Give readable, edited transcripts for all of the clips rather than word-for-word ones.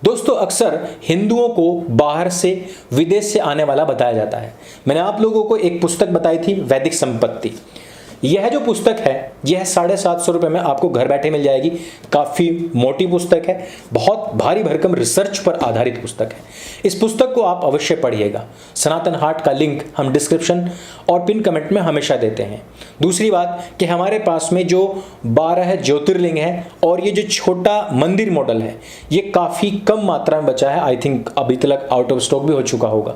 दोस्तों अक्सर हिंदुओं को बाहर से विदेश से आने वाला बताया जाता है। मैंने आप लोगों को एक पुस्तक बताई थी, वैदिक संपत्ति। यह जो पुस्तक है यह 750 रुपये में आपको घर बैठे मिल जाएगी। काफ़ी मोटी पुस्तक है, बहुत भारी भरकम रिसर्च पर आधारित पुस्तक है। इस पुस्तक को आप अवश्य पढ़िएगा। सनातन हाट का लिंक हम डिस्क्रिप्शन और पिन कमेंट में हमेशा देते हैं। दूसरी बात कि हमारे पास में जो 12 ज्योतिर्लिंग है और ये जो छोटा मंदिर मॉडल है ये काफ़ी कम मात्रा में बचा है। आई थिंक अभी तक आउट ऑफ स्टॉक भी हो चुका होगा।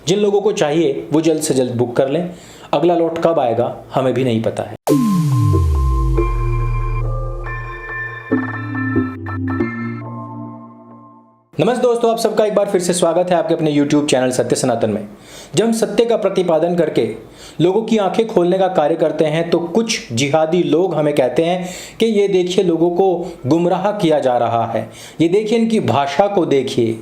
जिन लोगों को चाहिए वो जल्द से जल्द बुक कर लें। अगला लॉट कब आएगा हमें भी नहीं पता है। नमस्ते दोस्तों, आप सबका एक बार फिर से स्वागत है आपके अपने YouTube चैनल सत्य सनातन में। जब हम सत्य का प्रतिपादन करके लोगों की आंखें खोलने का कार्य करते हैं तो कुछ जिहादी लोग हमें कहते हैं कि ये देखिए लोगों को गुमराह किया जा रहा है, ये देखिए इनकी भाषा को देखिए।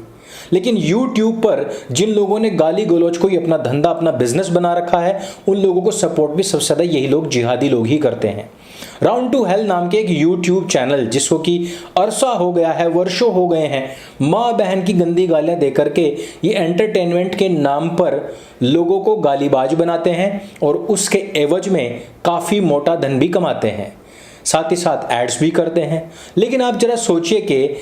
लेकिन YouTube पर जिन लोगों ने गाली गलौज को ही अपना धंधा, अपना बिजनेस बना रखा है, उन लोगों को सपोर्ट भी सबसे ज़्यादा यही लोग, जिहादी लोग ही करते हैं। राउंड टू हेल नाम के एक YouTube चैनल जिसको कि अरसा हो गया है, वर्षों हो गए हैं, माँ बहन की गंदी गालियाँ दे करके ये एंटरटेनमेंट के नाम पर लोगों को गालीबाज बनाते हैं और उसके एवज में काफ़ी मोटा धन भी कमाते हैं, साथ ही साथ एड्स भी करते हैं। लेकिन आप जरा सोचिए कि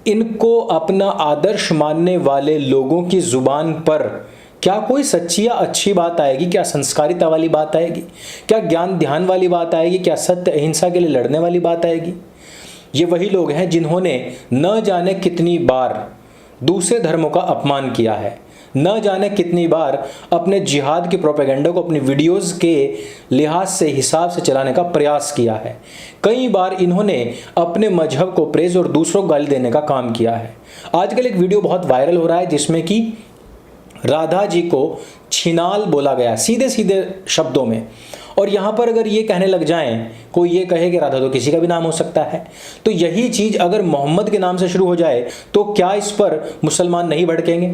इनको अपना आदर्श मानने वाले लोगों की जुबान पर क्या कोई सच्ची या अच्छी बात आएगी? क्या संस्कारिता वाली बात आएगी? क्या ज्ञान ध्यान वाली बात आएगी? क्या सत्य अहिंसा के लिए लड़ने वाली बात आएगी? ये वही लोग हैं जिन्होंने न जाने कितनी बार दूसरे धर्मों का अपमान किया है, न जाने कितनी बार अपने जिहाद के प्रोपेगेंडा को अपनी वीडियोस के लिहाज से, हिसाब से चलाने का प्रयास किया है। कई बार इन्होंने अपने मजहब को प्रेज और दूसरों को गाली देने का काम किया है। आजकल एक वीडियो बहुत वायरल हो रहा है जिसमें कि राधा जी को छिनाल बोला गया सीधे सीधे शब्दों में। और यहाँ पर अगर ये कहने लग जाएं, कोई ये कहे कि राधा तो किसी का भी नाम हो सकता है, तो यही चीज़ अगर मोहम्मद के नाम से शुरू हो जाए तो क्या इस पर मुसलमान नहीं भड़केंगे?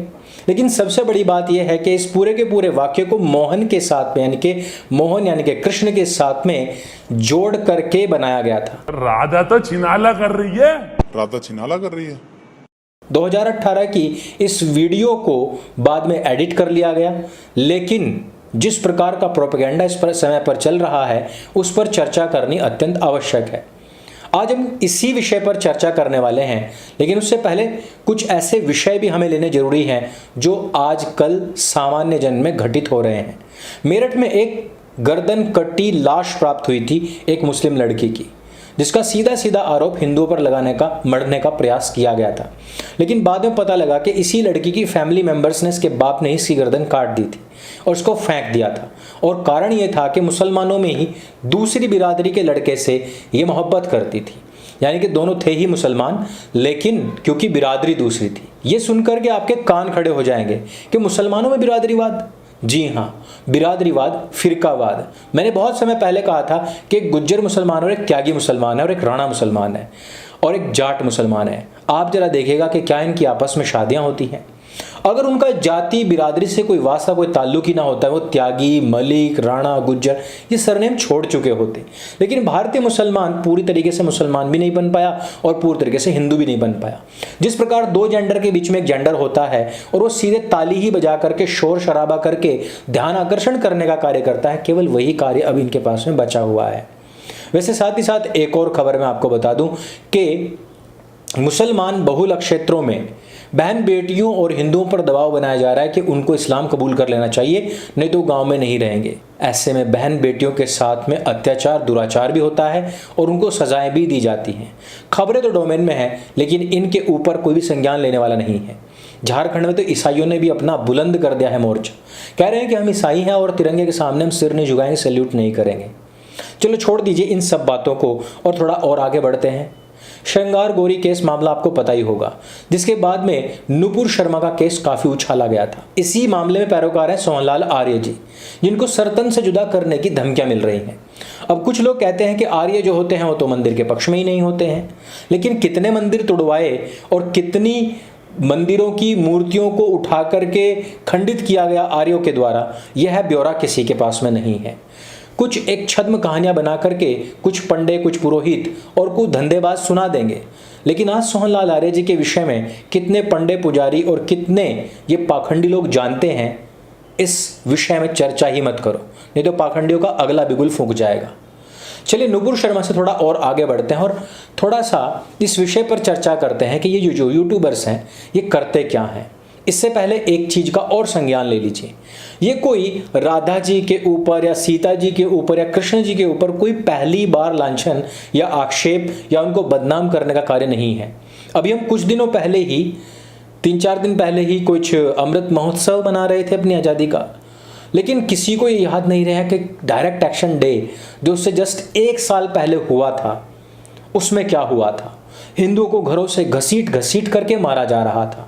लेकिन सबसे बड़ी बात यह है कि इस पूरे के पूरे वाक्य को मोहन के साथ में, यानी कि कृष्ण के साथ में जोड़ करके बनाया गया था। राधा तो छिनाला कर रही है, राधा छिनाला कर रही है। 2018 की इस वीडियो को बाद में एडिट कर लिया गया, लेकिन जिस प्रकार का प्रोपेगेंडा इस पर समय पर चल रहा है उस पर चर्चा करनी अत्यंत आवश्यक है। आज हम इसी विषय पर चर्चा करने वाले हैं, लेकिन उससे पहले कुछ ऐसे विषय भी हमें लेने जरूरी हैं जो आजकल सामान्य जन में घटित हो रहे हैं। मेरठ में एक गर्दन कटी लाश प्राप्त हुई थी एक मुस्लिम लड़की की, जिसका सीधा सीधा आरोप हिंदुओं पर मढ़ने का प्रयास किया गया था। लेकिन बाद में पता लगा कि इसी लड़की की फैमिली मेंबर्स ने इसके बाप ने इसकी गर्दन काट दी थी और उसको फेंक दिया था। और कारण ये था कि मुसलमानों में ही दूसरी बिरादरी के लड़के से ये मोहब्बत करती थी, यानी कि दोनों थे ही मुसलमान, लेकिन क्योंकि बिरादरी दूसरी थी। ये सुनकर के आपके कान खड़े हो जाएंगे कि मुसलमानों में बिरादरीवाद। जी हाँ, बिरादरीवाद, फिरकावाद। मैंने बहुत समय पहले कहा था कि एक गुज्जर मुसलमान और एक त्यागी मुसलमान है और एक राणा मुसलमान है और एक जाट मुसलमान है। आप जरा देखिएगा कि क्या इनकी आपस में शादियां होती हैं। अगर उनका जाति बिरादरी से कोई वास्ता, कोई ताल्लुक ही ना होता है, वो त्यागी, मलिक, राणा, गुज्जर ये सरनेम छोड़ चुके होते। लेकिन भारतीय मुसलमान पूरी तरीके से मुसलमान भी नहीं बन पाया और पूरी तरीके से हिंदू भी नहीं बन पाया। जिस प्रकार दो जेंडर के बीच में एक जेंडर होता है और वो सीधे ताली ही बजा करके, शोर शराबा करके ध्यान आकर्षण करने का कार्य करता है, केवल वही कार्य अब इनके पास में बचा हुआ है। वैसे साथ ही साथ एक और खबर मैं आपको बता दूं कि मुसलमान बहुल क्षेत्रों में बहन बेटियों और हिंदुओं पर दबाव बनाया जा रहा है कि उनको इस्लाम कबूल कर लेना चाहिए, नहीं तो गांव में नहीं रहेंगे। ऐसे में बहन बेटियों के साथ में अत्याचार, दुराचार भी होता है और उनको सजाएं भी दी जाती हैं। खबरें तो डोमेन में हैं, लेकिन इनके ऊपर कोई भी संज्ञान लेने वाला नहीं है। झारखंड में तो ईसाइयों ने भी अपना बुलंद कर दिया है मोर्चा। कह रहे हैं कि हम ईसाई हैं और तिरंगे के सामने हम सिर नहीं झुकाएंगे, सैल्यूट नहीं करेंगे। चलो छोड़ दीजिए इन सब बातों को और थोड़ा और आगे बढ़ते हैं। श्रृंगार गौरी केस मामला आपको पता ही होगा, जिसके बाद में नुपुर शर्मा का केस काफी उछाला गया था। इसी मामले में पैरोकार हैं सोहनलाल आर्य जी, जिनको सरतन से जुदा करने की धमकियां मिल रही हैं। अब कुछ लोग कहते हैं कि आर्य जो होते हैं वो तो मंदिर के पक्ष में ही नहीं होते हैं, लेकिन कितने मंदिर तुड़वाए और कितनी मंदिरों की मूर्तियों को उठा करके खंडित किया गया आर्यों के द्वारा, यह ब्यौरा किसी के पास में नहीं है। कुछ एक छद्म कहानियां बना करके कुछ पंडे, कुछ पुरोहित और कुछ धंधेबाज सुना देंगे। लेकिन आज सोहनलाल आर्य जी के विषय में कितने पंडे, पुजारी और कितने ये पाखंडी लोग जानते हैं, इस विषय में चर्चा ही मत करो, नहीं तो पाखंडियों का अगला बिगुल फूंक जाएगा। चलिए नुपुर शर्मा से थोड़ा और आगे बढ़ते हैं और थोड़ा सा इस विषय पर चर्चा करते हैं कि ये जो यूट्यूबर्स हैं ये करते क्या हैं। इससे पहले एक चीज का और संज्ञान ले लीजिए, ये कोई राधा जी के ऊपर या सीता जी के ऊपर या कृष्ण जी के ऊपर कोई पहली बार लांछन या आक्षेप या उनको बदनाम करने का कार्य नहीं है। अभी हम कुछ दिनों पहले ही, 3-4 दिन पहले ही कुछ अमृत महोत्सव मना रहे थे अपनी आज़ादी का, लेकिन किसी को ये याद नहीं रहा कि डायरेक्ट एक्शन डे जो उससे जस्ट 1 साल पहले हुआ था, उसमें क्या हुआ था। हिंदुओं को घरों से घसीट घसीट करके मारा जा रहा था,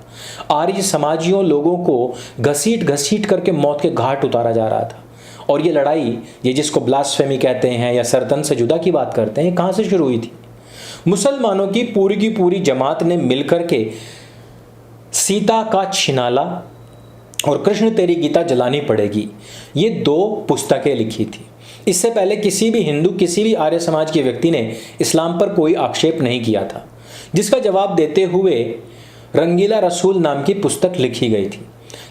आर्य समाजियों लोगों को घसीट घसीट करके मौत के घाट उतारा जा रहा था। और ये लड़ाई, ये जिसको ब्लास्फेमी कहते हैं या सरतन से जुदा की बात करते हैं, कहाँ से शुरू हुई थी? मुसलमानों की पूरी जमात ने मिलकर के सीता का छिनाला और कृष्ण तेरी गीता जलानी पड़ेगी, ये 2 पुस्तकें लिखी थी। इससे पहले किसी भी हिंदू, किसी भी आर्य समाज के व्यक्ति ने इस्लाम पर कोई आक्षेप नहीं किया था, जिसका जवाब देते हुए रंगीला रसूल नाम की पुस्तक लिखी गई थी,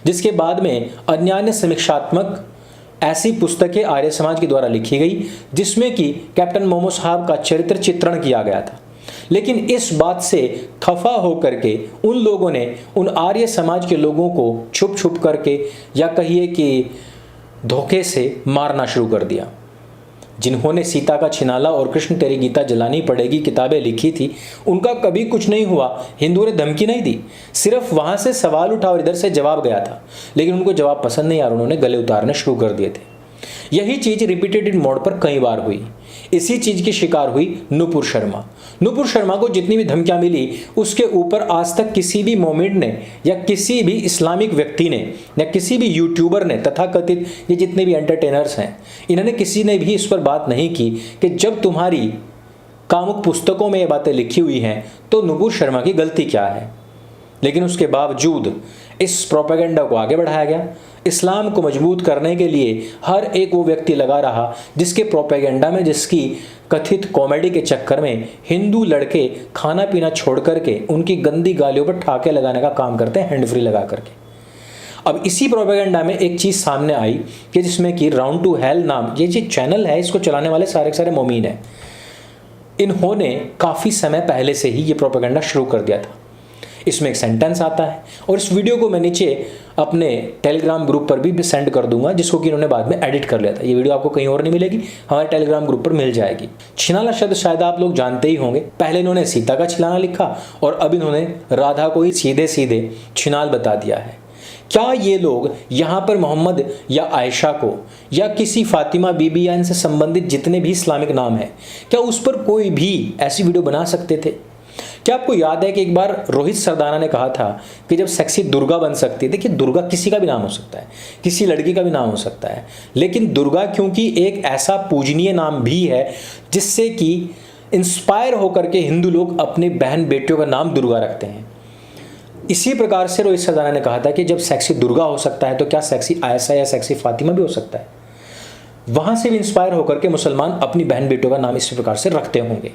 जिसके बाद में अन्यान्य समीक्षात्मक ऐसी पुस्तकें आर्य समाज के द्वारा लिखी गई जिसमें कि कैप्टन मोमो साहब का चरित्र चित्रण किया गया था। लेकिन इस बात से खफा होकर के उन लोगों ने उन आर्य समाज के लोगों को छुप छुप करके या कहिए कि धोखे से मारना शुरू कर दिया। जिन्होंने सीता का छिनाला और कृष्ण तेरी गीता जलानी पड़ेगी किताबें लिखी थी, उनका कभी कुछ नहीं हुआ, हिंदुओं ने धमकी नहीं दी, सिर्फ वहां से सवाल उठा और इधर से जवाब गया था। लेकिन उनको जवाब पसंद नहीं आ रहा, उन्होंने गले उतारने शुरू कर दिए थे। यही चीज रिपीटेड मोड पर कई बार हुई। इसी चीज की शिकार हुई नुपुर शर्मा। नुपुर शर्मा को जितनी भी धमकियां मिली, उसके ऊपर आज तक किसी भी मोमेंट ने या किसी भी इस्लामिक व्यक्ति ने या किसी भी यूट्यूबर ने, तथाकथित ये जितने भी एंटरटेनर्स हैं, इन्होंने किसी ने भी इस पर बात नहीं की कि जब तुम्हारी कामुक पुस्तकों में ये बातें लिखी हुई हैं तो नुपुर शर्मा की गलती क्या है। लेकिन उसके बावजूद इस प्रोपेगेंडा को आगे बढ़ाया गया। इस्लाम को मजबूत करने के लिए हर एक वो व्यक्ति लगा रहा जिसके प्रोपेगेंडा में, जिसकी कथित कॉमेडी के चक्कर में हिंदू लड़के खाना पीना छोड़ करके उनकी गंदी गालियों पर ठाके लगाने का काम करते हैं, हैंड फ्री लगा करके। अब इसी प्रोपेगेंडा में एक चीज़ सामने आई कि जिसमें कि राउंड टू हेल नाम ये जो चैनल है, इसको चलाने वाले सारे के सारे मोमीन हैं। इन्होंने काफ़ी समय पहले से ही ये प्रोपेगेंडा शुरू कर दिया था। इसमें एक सेंटेंस आता है और इस वीडियो को मैं नीचे अपने टेलीग्राम ग्रुप पर भी सेंड कर दूंगा, जिसको कि इन्होंने बाद में एडिट कर लिया था। ये वीडियो आपको कहीं और नहीं मिलेगी, हमारे टेलीग्राम ग्रुप पर मिल जाएगी। छिनाला शब्द शायद आप लोग जानते ही होंगे। पहले इन्होंने सीता का छिनाला लिखा और अब इन्होंने राधा को ही सीधे सीधे छिनाल बता दिया है। क्या ये लोग यहाँ पर मोहम्मद या आयशा को या किसी फातिमा बीबी या इनसे संबंधित जितने भी इस्लामिक नाम हैं, क्या उस पर कोई भी ऐसी वीडियो बना सकते थे? क्या आपको याद है कि एक बार रोहित सरदाना ने कहा था कि जब सेक्सी दुर्गा बन सकती है, देखिए दुर्गा किसी का भी नाम हो सकता है, किसी लड़की का भी नाम हो सकता है, लेकिन दुर्गा क्योंकि एक ऐसा पूजनीय नाम भी है जिससे कि इंस्पायर होकर के हिंदू लोग अपने बहन बेटियों का नाम दुर्गा रखते हैं। इसी प्रकार से रोहित सरदाना ने कहा था कि जब सेक्सी दुर्गा हो सकता है तो क्या सेक्सी आयशा या सेक्सी फातिमा भी हो सकता है। वहां से भी इंस्पायर होकर के मुसलमान अपनी बहन बेटियों का नाम इसी प्रकार से रखते होंगे।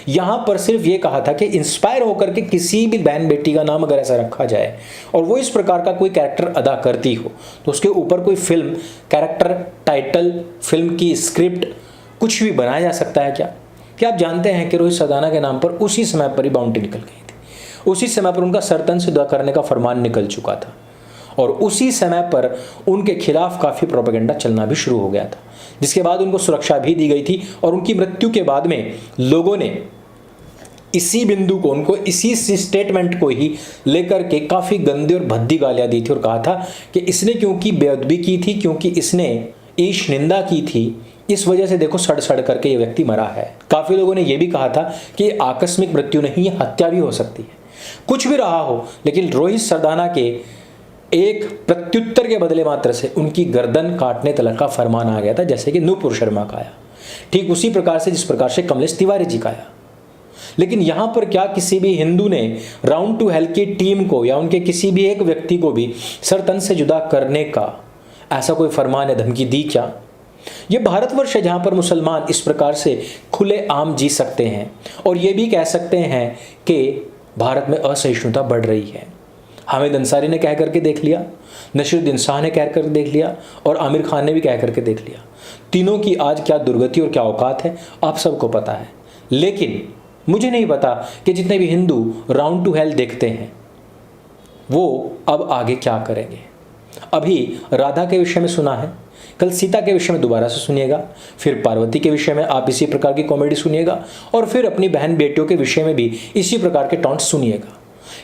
यहां पर सिर्फ ये कहा था कि इंस्पायर होकर के किसी भी बहन बेटी का नाम अगर ऐसा रखा जाए और वो इस प्रकार का कोई कैरेक्टर अदा करती हो तो उसके ऊपर कोई फिल्म, कैरेक्टर, टाइटल, फिल्म की स्क्रिप्ट कुछ भी बनाया जा सकता है। क्या आप जानते हैं कि रोहित सरदाना के नाम पर उसी समय पर ही बाउंड्री निकल गई थी, उसी समय पर उनका सरतन से दुआ करने का फरमान निकल चुका था और उसी समय पर उनके खिलाफ काफ़ी प्रोपेगेंडा चलना भी शुरू हो गया था, जिसके बाद उनको सुरक्षा भी दी गई थी। और उनकी मृत्यु के बाद में लोगों ने इसी बिंदु को, उनको इसी स्टेटमेंट को ही लेकर के काफ़ी गंदी और भद्दी गालियाँ दी थी और कहा था कि इसने क्योंकि बेअदबी की थी, क्योंकि इसने ईश निंदा की थी, इस वजह से देखो सड़ सड़ करके ये व्यक्ति मरा है। काफ़ी लोगों ने यह भी कहा था कि आकस्मिक मृत्यु नहीं, ये हत्या भी हो सकती है। कुछ भी रहा हो, लेकिन रोहित सरदाना के एक प्रत्युत्तर के बदले मात्र से उनकी गर्दन काटने तक का फरमान आ गया था, जैसे कि नुपुर शर्मा का आया, ठीक उसी प्रकार से जिस प्रकार से कमलेश तिवारी जी का आया। लेकिन यहां पर क्या किसी भी हिंदू ने राउंड टू हेल की टीम को या उनके किसी भी एक व्यक्ति को भी सर तन से जुदा करने का ऐसा कोई फरमान या धमकी दी क्या? ये भारतवर्ष है जहाँ पर मुसलमान इस प्रकार से खुले आम जी सकते हैं और ये भी कह सकते हैं कि भारत में असहिष्णुता बढ़ रही है। हामिद अंसारी ने कह करके देख लिया, नसीरुद्दीन शाह ने कह कर देख लिया और आमिर खान ने भी कह करके देख लिया। तीनों की आज क्या दुर्गति और क्या औकात है आप सबको पता है। लेकिन मुझे नहीं पता कि जितने भी हिंदू राउंड टू हेल देखते हैं वो अब आगे क्या करेंगे। अभी राधा के विषय में सुना है, कल सीता के विषय में दोबारा से सुनिएगा, फिर पार्वती के विषय में आप इसी प्रकार की कॉमेडी सुनिएगा और फिर अपनी बहन बेटियों के विषय में भी इसी प्रकार के टॉन्ट सुनिएगा।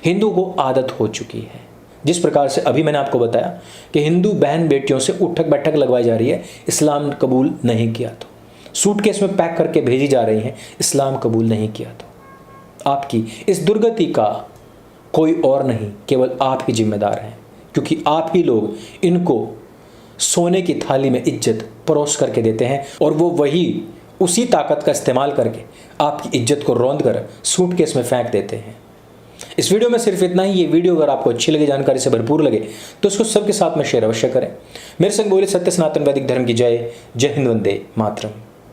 हिंदू को आदत हो चुकी है। जिस प्रकार से अभी मैंने आपको बताया कि हिंदू बहन बेटियों से उठक बैठक लगवाई जा रही है, इस्लाम कबूल नहीं किया तो सूटकेस में पैक करके भेजी जा रही हैं, इस्लाम कबूल नहीं किया तो आपकी इस दुर्गति का कोई और नहीं, केवल आप ही जिम्मेदार हैं, क्योंकि आप ही लोग इनको सोने की थाली में इज्जत परोस करके देते हैं और वो वही उसी ताकत का इस्तेमाल करके आपकी इज्जत को रौंद कर सूटकेस में फेंक देते हैं। इस वीडियो में सिर्फ इतना ही। ये वीडियो अगर आपको अच्छी लगे, जानकारी से भरपूर लगे तो इसको सबके साथ में शेयर अवश्य करें। मेरे संग बोले सत्य सनातन वैदिक धर्म की जय। जय हिंद, वंदे मातरम।